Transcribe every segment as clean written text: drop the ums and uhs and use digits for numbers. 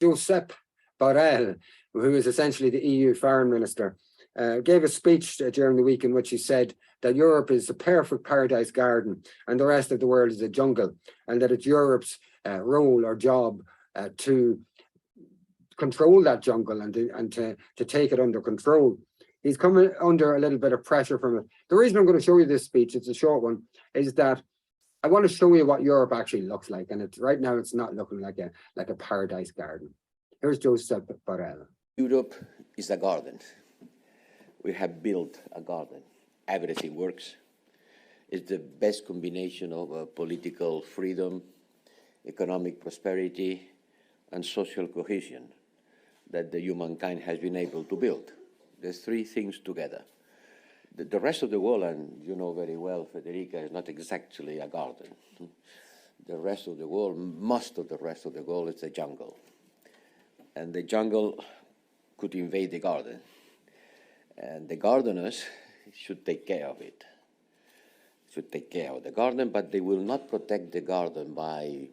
𝗧𝗵𝗶𝘀, who is essentially the EU foreign minister, gave a speech during the week in which he said that Europe is a perfect paradise garden and the rest of the world is a jungle, and that it's Europe's role or job to control that jungle and to take it under control. He's coming under a little bit of pressure from it. The reason I'm going to show you this speech, it's a short one, is that I want to show you what Europe actually looks like, and right now it's not looking like a paradise garden. Here's 𝗧𝗵𝗶𝘀. Europe is a garden. We have built a garden. Everything works. It's the best combination of political freedom, economic prosperity, and social cohesion that the humankind has been able to build. There's three things together. The rest of the world, and you know very well, Federica, is not exactly a garden. The rest of the world, most of the rest of the world is a jungle. And the jungle could invade the garden. And the gardeners should take care of it, should take care of the garden, but they will not protect the garden by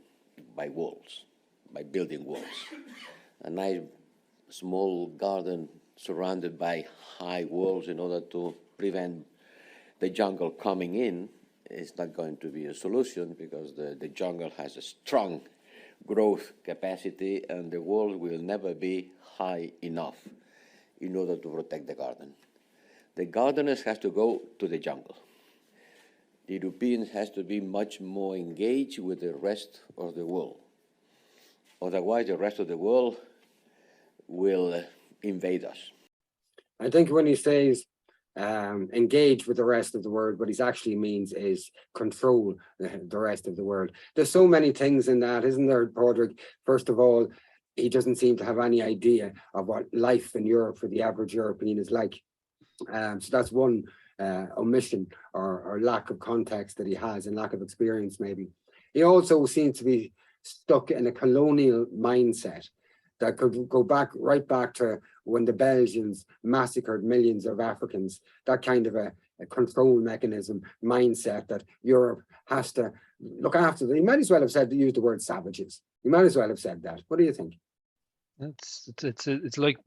walls, by building walls. A nice small garden surrounded by high walls in order to prevent the jungle coming in is not going to be a solution, because the jungle has a strong growth capacity and the walls will never be high enough in order to protect the garden. The gardeners have to go to the jungle. The Europeans has to be much more engaged with the rest of the world. Otherwise, the rest of the world will invade us. I think when he says engage with the rest of the world, what he actually means is control the rest of the world. There's so many things in that, isn't there, Padraig? First of all, he doesn't seem to have any idea of what life in Europe for the average European is like. So that's one omission or lack of context that he has, and lack of experience maybe. He also seems to be stuck in a colonial mindset that could go right back to when the Belgians massacred millions of Africans. That kind of a control mechanism mindset that Europe has to look after. He might as well have use the word savages. He might as well have said that. What do you think? It's like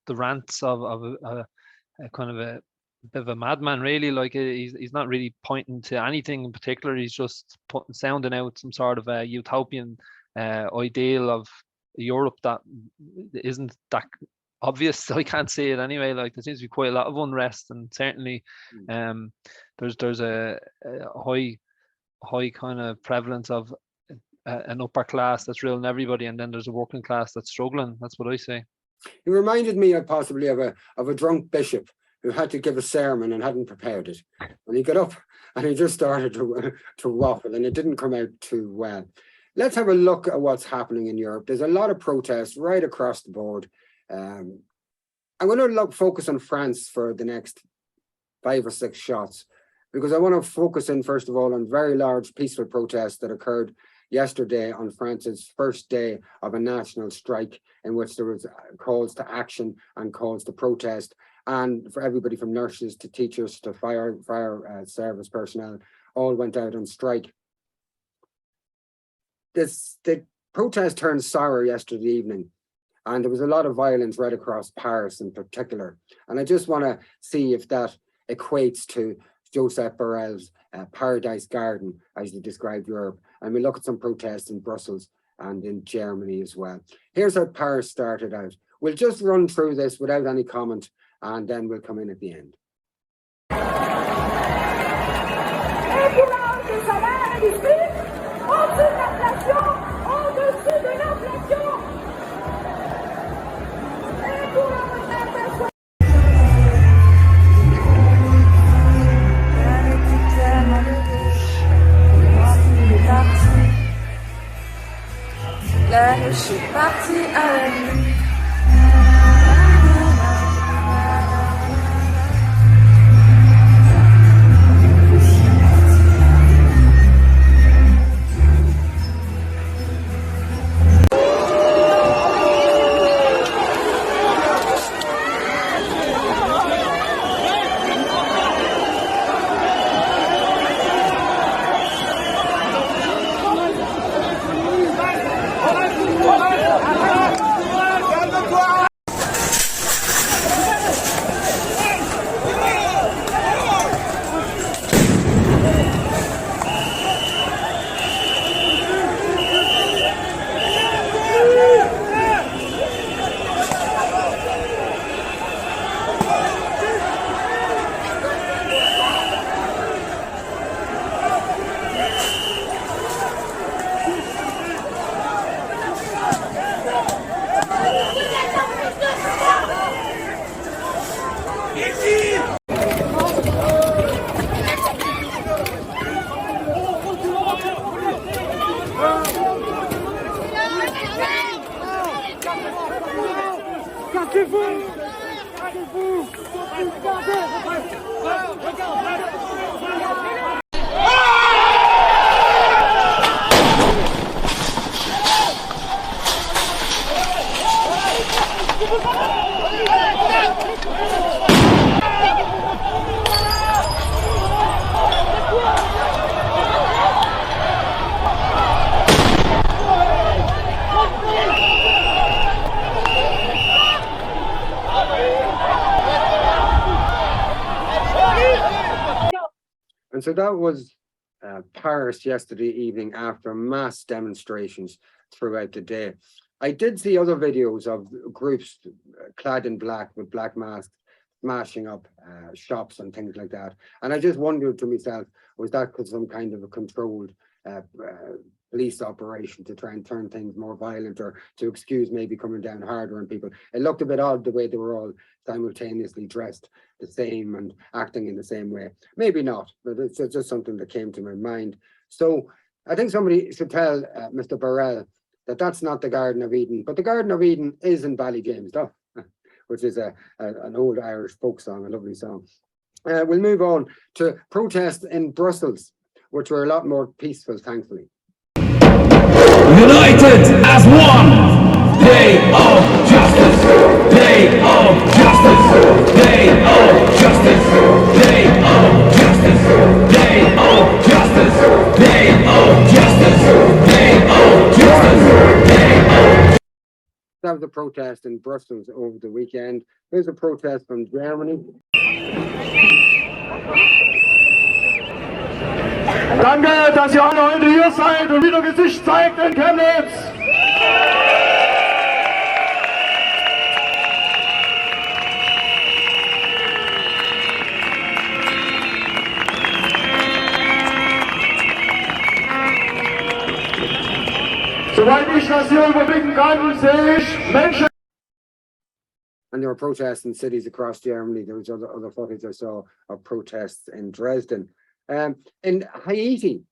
the rants of a kind of a bit of a madman, really. Like he's not really pointing to anything in particular. He's just sounding out some sort of a utopian ideal of Europe that isn't that obvious. I can't say it anyway. Like there seems to be quite a lot of unrest, and certainly there's a high kind of prevalence of an upper class that's ruling everybody, and then there's a working class that's struggling. That's what I say. He reminded me possibly of a drunk bishop who had to give a sermon and hadn't prepared it, and he got up and he just started to waffle, and it didn't come out too well. Let's have a look at what's happening in Europe. There's a lot of protests right across the board. I'm going to focus on France for the next 5 or 6 shots, because I want to focus in, first of all, on very large peaceful protests that occurred yesterday on France's first day of a national strike, in which there was calls to action and calls to protest, and for everybody from nurses to teachers to fire service personnel all went out on strike. The protest turned sour yesterday evening, and there was a lot of violence right across Paris in particular. And I just want to see if that equates to 𝗧𝗵𝗶𝘀's paradise garden, as he described Europe. And we look at some protests in Brussels and in Germany as well. Here's how Paris started out. We'll just run through this without any comment, and then we'll come in at the end. Là, je suis partie avec lui. And so that was Paris yesterday evening after mass demonstrations throughout the day. I did see other videos of groups clad in black with black masks smashing up shops and things like that. And I just wondered to myself, was that some kind of a controlled police operation to try and turn things more violent, or to excuse maybe coming down harder on people? It looked a bit odd the way they were all simultaneously dressed the same and acting in the same way. Maybe not, but it's just something that came to my mind. So I think somebody should tell Mr. Burrell that that's not the Garden of Eden, but the Garden of Eden is in Ballyjames, which is an old Irish folk song, a lovely song. We'll move on to protests in Brussels, which were a lot more peaceful, thankfully. United as one, day of justice, day of justice, day of justice, day of justice, day of justice, day of justice, day of justice, day of. That was a protest in Brussels over the weekend. Here's a protest from Germany. Danke, dass ihr alle heute hier seid und wieder Gesicht zeigt in Chemnitz. Soweit ich das hier überblicken kann, sehe ich Menschen. And there were protests in cities across Germany. There was other footage I saw of protests in Dresden. In Haiti,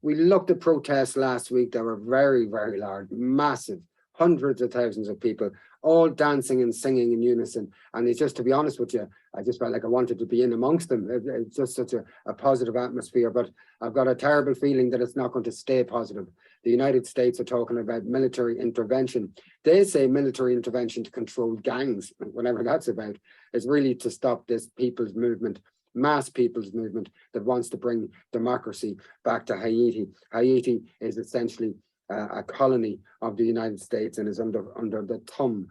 we looked at protests last week that were very, very large, massive, hundreds of thousands of people, all dancing and singing in unison. And it's just, to be honest with you, I just felt like I wanted to be in amongst them. It's just such a positive atmosphere, but I've got a terrible feeling that it's not going to stay positive. The United States are talking about military intervention. They say military intervention to control gangs, whatever that's about, is really to stop this people's movement, mass people's movement that wants to bring democracy back to Haiti. Haiti is essentially a colony of the United States and is under the thumb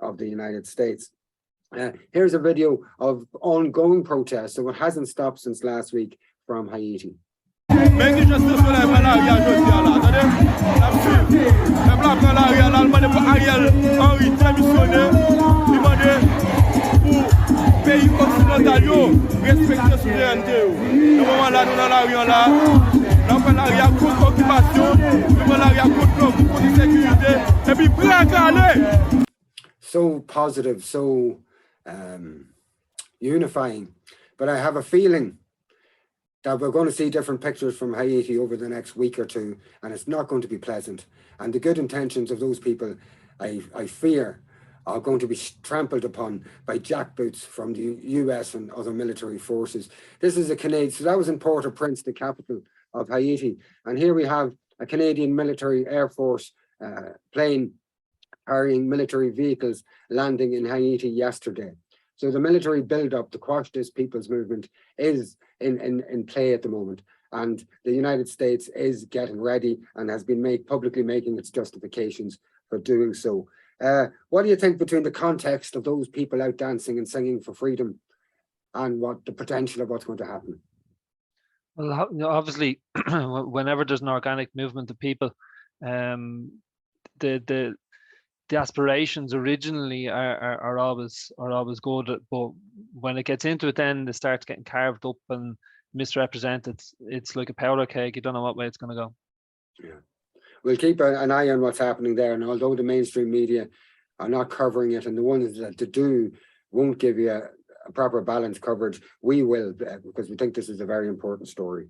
of the United States. Here's a video of ongoing protests, so it hasn't stopped since last week, from Haiti. Pays occidental yo respecter souveraineté yo. Dans moment là nous dans la rue là, là on la rue contre occupation, nous la rue contre sécurité et puis prêt à aller. So positive, so unifying, but I have a feeling that we're going to see different pictures from Haiti over the next week or two, and it's not going to be pleasant. And the good intentions of those people, I fear, are going to be trampled upon by jackboots from the US and other military forces. This is a Canadian, so that was in Port-au-Prince, the capital of Haiti. And here we have a Canadian military Air Force plane carrying military vehicles landing in Haiti yesterday. So the military build-up to quash this people's movement is in play at the moment. And the United States is getting ready and has been publicly making its justifications for doing so. What do you think between the context of those people out dancing and singing for freedom and what the potential of what's going to happen? Well, obviously, whenever there's an organic movement of people, the aspirations originally are always good, but when it gets into it, then it starts getting carved up and misrepresented. It's like a powder keg. You don't know what way it's going to go. Yeah. We'll keep an eye on what's happening there, and although the mainstream media are not covering it, and the ones that do won't give you a proper balanced coverage, we will, because we think this is a very important story.